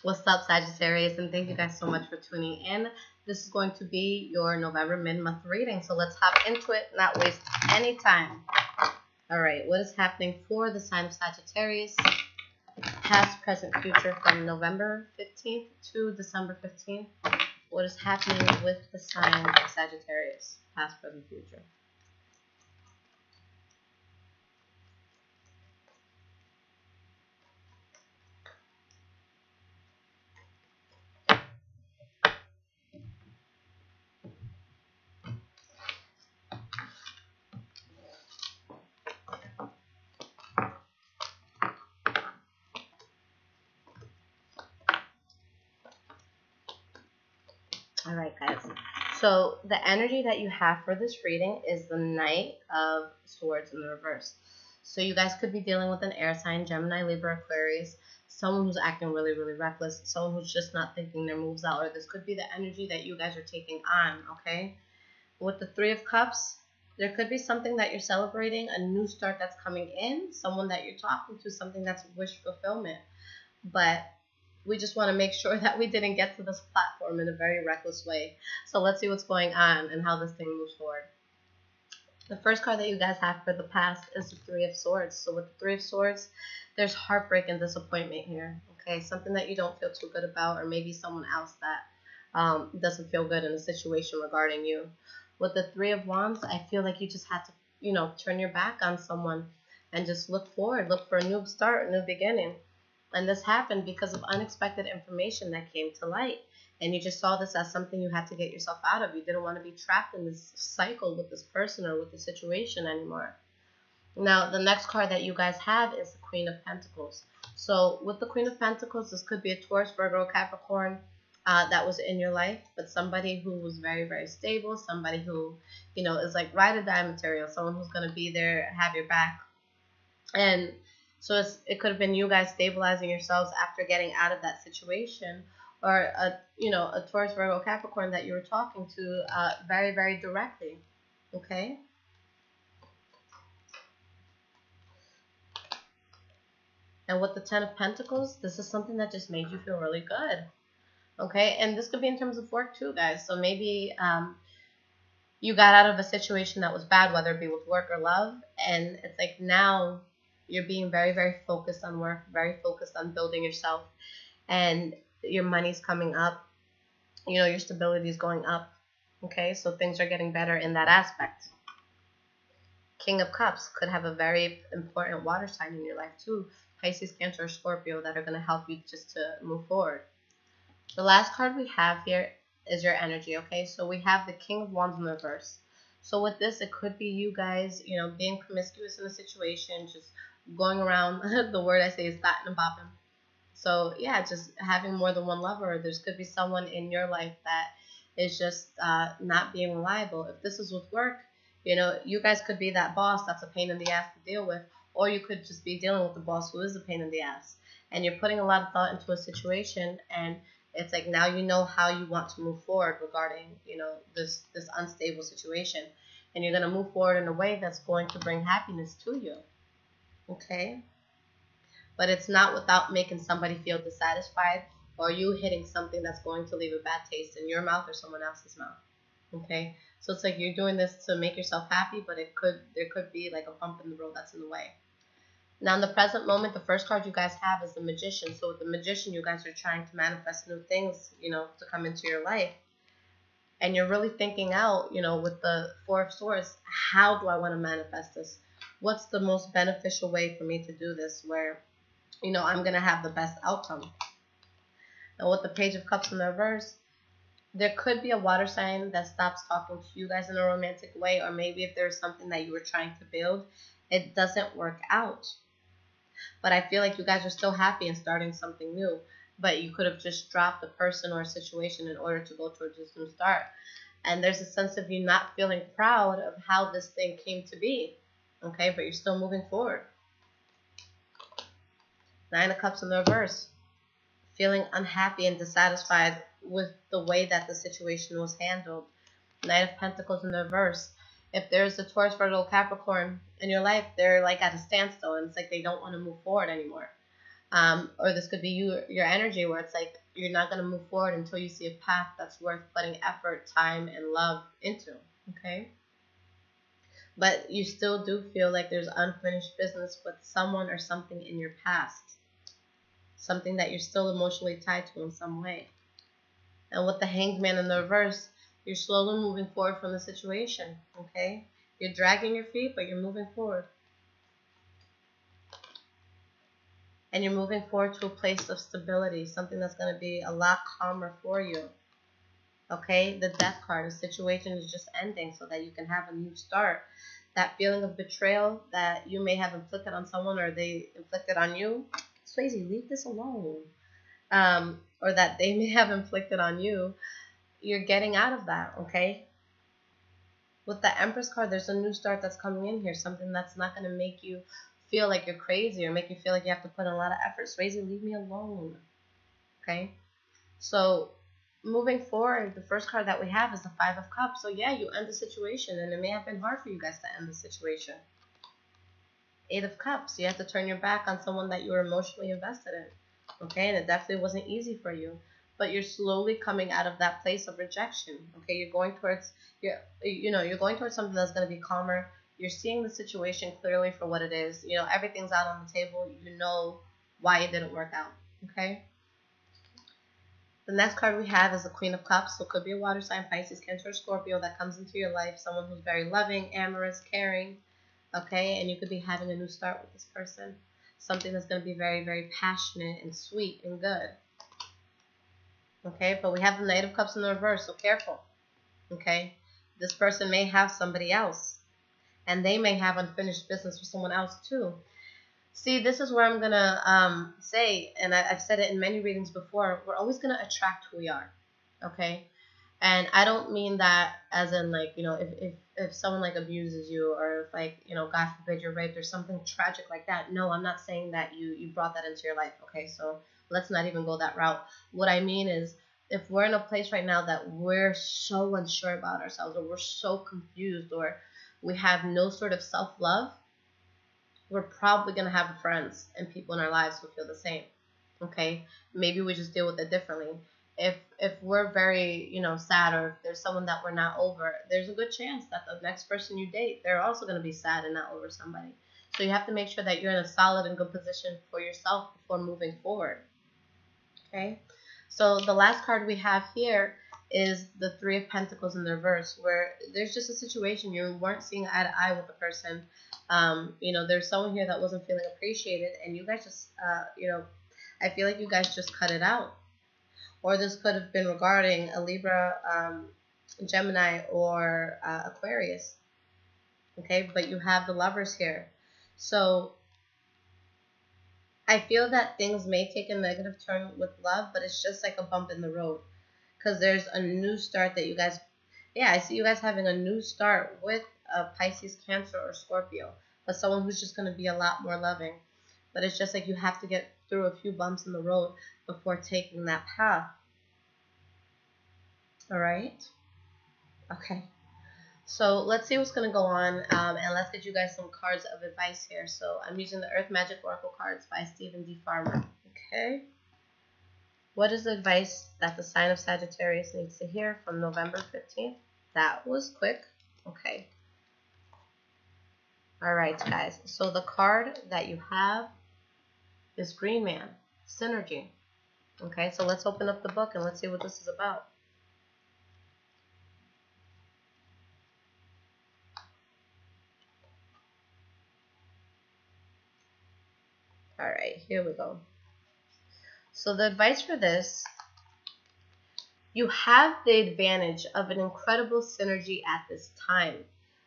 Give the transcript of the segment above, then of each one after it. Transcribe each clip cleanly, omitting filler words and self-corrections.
What's up, Sagittarius? And thank you guys so much for tuning in. This is going to be your November mid-month reading. So let's hop into it, not waste any time. All right, what is happening for the sign of Sagittarius? Past, present, future from November 15th to December 15th. What is happening with the sign of Sagittarius? Past, present, future. All right, guys. So the energy that you have for this reading is the Knight of Swords in the reverse. So you guys could be dealing with an air sign, Gemini, Libra, Aquarius, someone who's acting really, really reckless, someone who's just not thinking their moves out, or this could be the energy that you guys are taking on, okay? With the Three of Cups, there could be something that you're celebrating, a new start that's coming in, someone that you're talking to, something that's wish fulfillment. But we just want to make sure that we didn't get to this platform in a very reckless way. So let's see what's going on and how this thing moves forward. The first card that you guys have for the past is the Three of Swords. So with the Three of Swords, there's heartbreak and disappointment here. Okay, something that you don't feel too good about, or maybe someone else that doesn't feel good in a situation regarding you. With the Three of Wands, I feel like you just had to, turn your back on someone and just look forward, look for a new start, a new beginning. And this happened because of unexpected information that came to light. And you just saw this as something you had to get yourself out of. You didn't want to be trapped in this cycle with this person or with the situation anymore. Now, the next card that you guys have is the Queen of Pentacles. So with the Queen of Pentacles, this could be a Taurus, Virgo, Capricorn that was in your life, but somebody who was very, very stable, somebody who, is like ride or die material, someone who's going to be there, have your back. And so it could have been you guys stabilizing yourselves after getting out of that situation, or a Taurus, Virgo, Capricorn that you were talking to very, very directly. Okay. And with the Ten of Pentacles, this is something that just made you feel really good. Okay, and this could be in terms of work too, guys. So maybe you got out of a situation that was bad, whether it be with work or love, and it's like now you're being very, very focused on work, very focused on building yourself, and your money's coming up. Your stability is going up. Okay, so things are getting better in that aspect. King of Cups could have a very important water sign in your life too. Pisces, Cancer, or Scorpio that are going to help you just to move forward. The last card we have here is your energy, okay? So we have the King of Wands in the reverse. So with this, it could be you guys, being promiscuous in a situation, just going around, the word I say is batting and bopping. So yeah, just having more than one lover. There could be someone in your life that is just not being reliable. If this is with work, you guys could be that boss that's a pain in the ass to deal with, or you could just be dealing with the boss who is a pain in the ass. And you're putting a lot of thought into a situation, and it's like now you know how you want to move forward regarding, this unstable situation. And you're going to move forward in a way that's going to bring happiness to you. Okay? But it's not without making somebody feel dissatisfied or you hitting something that's going to leave a bad taste in your mouth or someone else's mouth. Okay? So it's like you're doing this to make yourself happy, but there could be like a bump in the road that's in the way. Now, in the present moment, the first card you guys have is the Magician. So with the Magician, you guys are trying to manifest new things, to come into your life. And you're really thinking out, with the Four of Swords, how do I want to manifest this? What's the most beneficial way for me to do this where, I'm going to have the best outcome? And with the Page of Cups in the reverse, there could be a water sign that stops talking to you guys in a romantic way, or maybe if there's something that you were trying to build, it doesn't work out. But I feel like you guys are still happy and starting something new. But you could have just dropped a person or a situation in order to go towards this new start. And there's a sense of you not feeling proud of how this thing came to be. Okay, but you're still moving forward. Nine of Cups in the reverse. Feeling unhappy and dissatisfied with the way that the situation was handled. Knight of Pentacles in the reverse. If there's a Taurus, Virgo, Capricorn in your life, they're like at a standstill, and it's like they don't want to move forward anymore. Or this could be your energy where it's like you're not going to move forward until you see a path that's worth putting effort, time, and love into, okay? But you still do feel like there's unfinished business with someone or something in your past, something that you're still emotionally tied to in some way. And with the Hanged Man in the reverse, you're slowly moving forward from the situation, okay? You're dragging your feet, but you're moving forward. And you're moving forward to a place of stability, something that's going to be a lot calmer for you. Okay, the Death card, the situation is just ending so that you can have a new start. That feeling of betrayal that you may have inflicted on someone or they inflicted on you, Swayze, leave this alone. Or that they may have inflicted on you, you're getting out of that, okay? With the Empress card, there's a new start that's coming in here, something that's not going to make you feel like you're crazy or make you feel like you have to put in a lot of effort. Swayze, leave me alone, okay? So moving forward, the first card that we have is the Five of Cups. So yeah, you end the situation, and it may have been hard for you guys to end the situation. Eight of Cups, you have to turn your back on someone that you were emotionally invested in, okay? And it definitely wasn't easy for you, but you're slowly coming out of that place of rejection, okay? You're going towards you're going towards something that's going to be calmer. You're seeing the situation clearly for what it is. You know, everything's out on the table. You know why it didn't work out, okay? The next card we have is the Queen of Cups. So it could be a water sign, Pisces, Cancer, or Scorpio that comes into your life. Someone who's very loving, amorous, caring, okay? And you could be having a new start with this person. Something that's going to be very, very passionate and sweet and good. Okay, but we have the Knight of Cups in the reverse, so careful. Okay, this person may have somebody else, and they may have unfinished business with someone else too. See, this is where I'm going to say, and I've said it in many readings before, we're always going to attract who we are, okay? And I don't mean that as in, like, you know, if someone, like, abuses you or if, like, you know, God forbid you're raped or something tragic like that. No, I'm not saying that you brought that into your life, okay? So let's not even go that route. What I mean is, if we're in a place right now that we're so unsure about ourselves or we're so confused or we have no sort of self-love, we're probably going to have friends and people in our lives who feel the same, okay? Maybe we just deal with it differently. If we're very, you know, sad or if there's someone that we're not over, there's a good chance that the next person you date, they're also going to be sad and not over somebody. So you have to make sure that you're in a solid and good position for yourself before moving forward, okay? So the last card we have here is the Three of Pentacles in the reverse, where there's just a situation you weren't seeing eye to eye with the person. You know, there's someone here that wasn't feeling appreciated, and you guys just, you know, I feel like you guys just cut it out. Or this could have been regarding a Libra, Gemini, or Aquarius. Okay, but you have the Lovers here. So I feel that things may take a negative turn with love, but it's just like a bump in the road. Because there's a new start that you guys, yeah, I see you guys having a new start with a Pisces, Cancer, or Scorpio. But someone who's just going to be a lot more loving. But it's just like you have to get through a few bumps in the road before taking that path. All right? Okay. So let's see what's going to go on, and let's get you guys some cards of advice here. So I'm using the Earth Magic Oracle cards by Stephen D. Farmer. Okay. What is the advice that the sign of Sagittarius needs to hear from November 15th? That was quick. Okay. All right, guys. So the card that you have is Green Man, Synergy. Okay, so let's open up the book and let's see what this is about. All right, here we go. So the advice for this, you have the advantage of an incredible synergy at this time.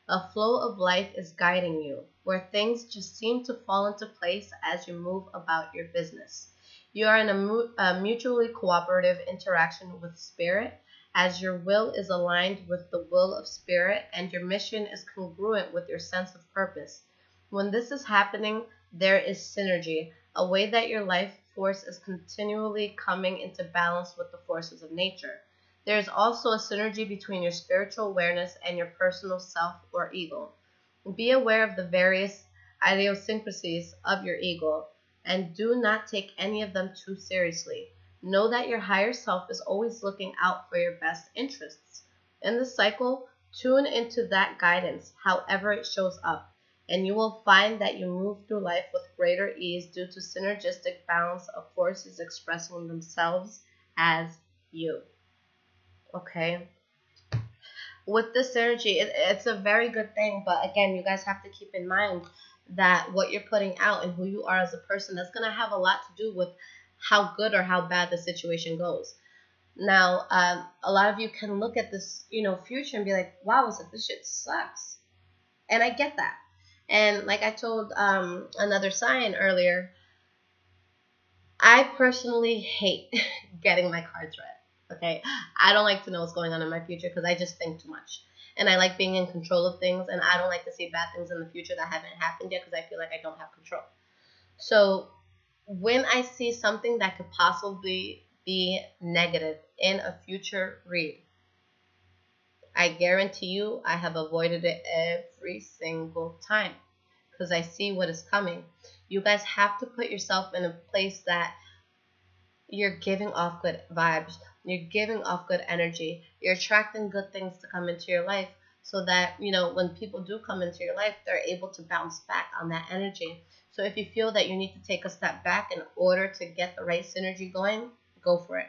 A flow of life is guiding you, where things just seem to fall into place as you move about your business. You are in a mutually cooperative interaction with Spirit, as your will is aligned with the will of Spirit and your mission is congruent with your sense of purpose. When this is happening, there is synergy, a way that your life force is continually coming into balance with the forces of nature. There is also a synergy between your spiritual awareness and your personal self or ego. Be aware of the various idiosyncrasies of your ego and do not take any of them too seriously. Know that your higher self is always looking out for your best interests. In the cycle, tune into that guidance, however it shows up, and you will find that you move through life with greater ease due to synergistic balance of forces expressing themselves as you. Okay? With this energy, it's a very good thing, but again, you guys have to keep in mind that what you're putting out and who you are as a person, that's going to have a lot to do with how good or how bad the situation goes. Now, a lot of you can look at this, future and be like, wow, this shit sucks. And I get that. And like I told another sign earlier, I personally hate getting my cards read. Okay, I don't like to know what's going on in my future because I just think too much. And I like being in control of things, and I don't like to see bad things in the future that haven't happened yet because I feel like I don't have control. So when I see something that could possibly be negative in a future read, I guarantee you I have avoided it every single time because I see what is coming. You guys have to put yourself in a place that you're giving off good vibes. You're giving off good energy. You're attracting good things to come into your life so that, when people do come into your life, they're able to bounce back on that energy. So if you feel that you need to take a step back in order to get the right synergy going, go for it.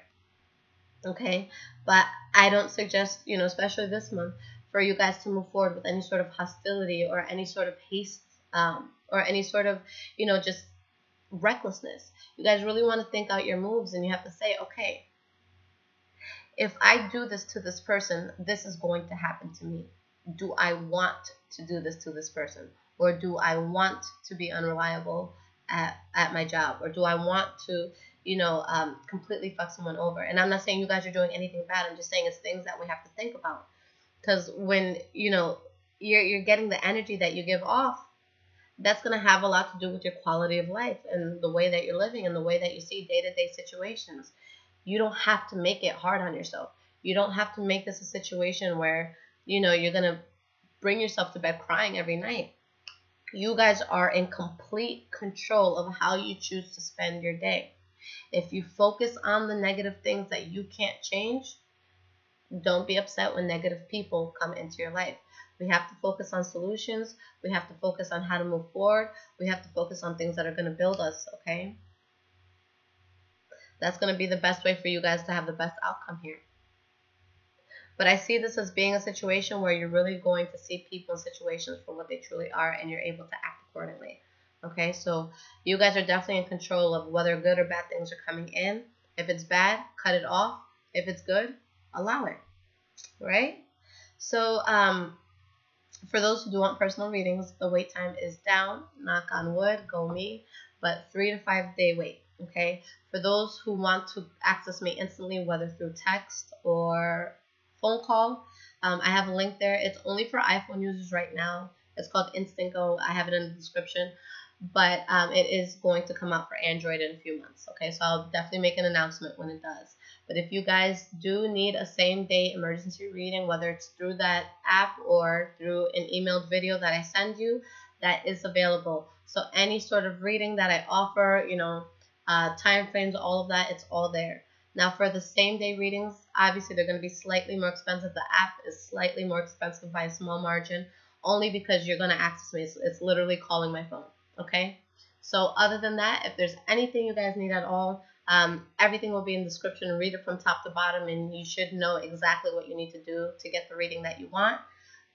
Okay? But I don't suggest, especially this month, for you guys to move forward with any sort of hostility or any sort of haste or any sort of, just recklessness. You guys really want to think out your moves, and you have to say, okay, if I do this to this person, this is going to happen to me. Do I want to do this to this person? Or do I want to be unreliable at my job? Or do I want to, completely fuck someone over? And I'm not saying you guys are doing anything bad. I'm just saying it's things that we have to think about. Because when, you're getting the energy that you give off, that's going to have a lot to do with your quality of life and the way that you're living and the way that you see day-to-day situations. You don't have to make it hard on yourself. You don't have to make this a situation where, you're going to bring yourself to bed crying every night. You guys are in complete control of how you choose to spend your day. If you focus on the negative things that you can't change, don't be upset when negative people come into your life. We have to focus on solutions. We have to focus on how to move forward. We have to focus on things that are going to build us, okay? That's going to be the best way for you guys to have the best outcome here. But I see this as being a situation where you're really going to see people in situations for what they truly are, and you're able to act accordingly. Okay, so you guys are definitely in control of whether good or bad things are coming in. If it's bad, cut it off. If it's good, allow it. Right? So, for those who do want personal readings, the wait time is down. Knock on wood, go me. But 3 to 5 day wait. Okay? For those who want to access me instantly, whether through text or phone call, I have a link there. It's only for iPhone users right now. It's called InstantGo. I have it in the description. But it is going to come out for Android in a few months. Okay, so I'll definitely make an announcement when it does. But if you guys do need a same-day emergency reading, whether it's through that app or through an emailed video that I send you, that is available. So any sort of reading that I offer, time frames, all of that, it's all there. Now, for the same-day readings, obviously they're going to be slightly more expensive. The app is slightly more expensive by a small margin, only because you're going to access me. It's literally calling my phone, okay? So other than that, if there's anything you guys need at all, everything will be in the description. Read it from top to bottom, and you should know exactly what you need to do to get the reading that you want.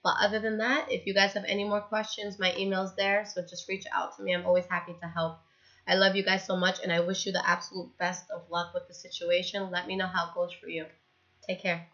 But other than that, if you guys have any more questions, my email's there, so just reach out to me. I'm always happy to help. I love you guys so much, and I wish you the absolute best of luck with the situation. Let me know how it goes for you. Take care.